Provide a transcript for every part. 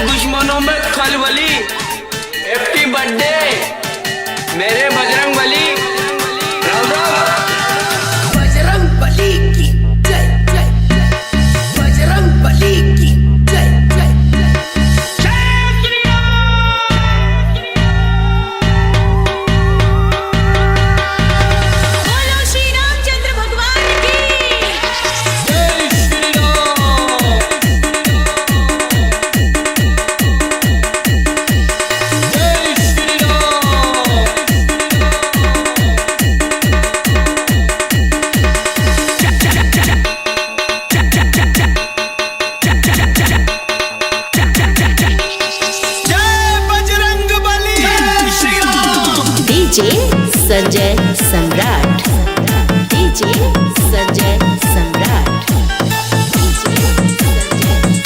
दुश्मनों में खलबली। हैप्पी बर्थडे मेरे बजरंग बली। बजरंग बली की जय जय जय, बजरंग बली की जय जय जय, जय श्री राम। बोलो श्री रामचंद्र भगवान की जय श्री राम। जय श्री राम। जय बजरंग बली। जय श्री राम। डीजे संजय सम्राट, डीजे संजय सम्राट, डीजे संजय सम्राट।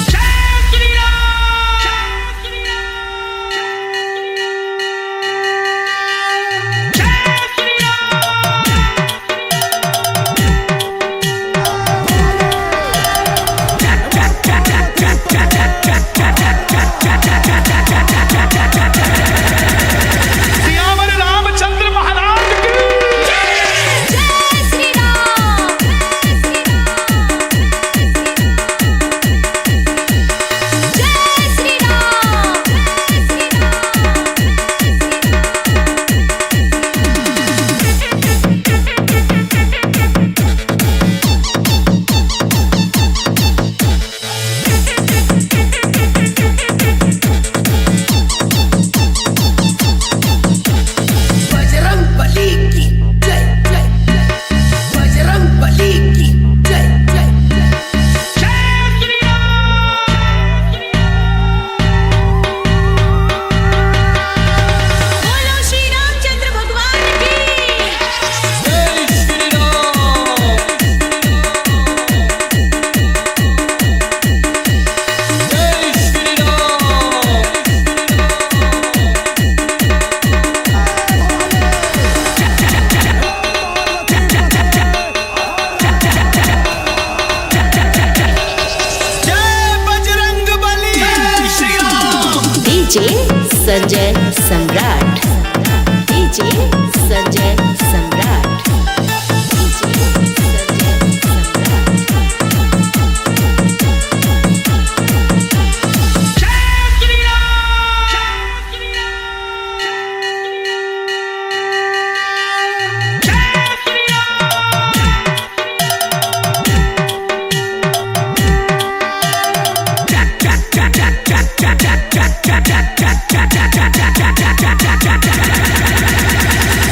जय श्री राम। जय श्री सियावर रामचंद्र महाराज की जय श्री राम। जय श्री राम। बजरंग बली की जय जय जय, बजरंग बली की जय जय जय, जय श्री राम। बोलो श्री रामचंद्र भगवान की जय श्री राम। जय श्री राम। जय बजरंग बली। जय श्री राम। डीजे संजय सम्राट, डीजे संजय सम्राट, डीजे संजय सम्राट। जय श्री राम। जय श्री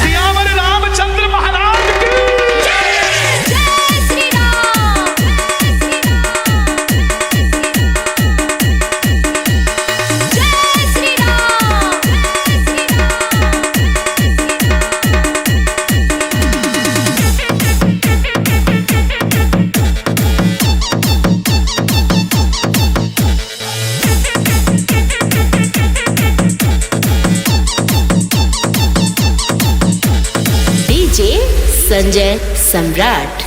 सियावर रामचंद्र महाराज की जय श्री राम। जय श्री राम। डीजे संजय सम्राट,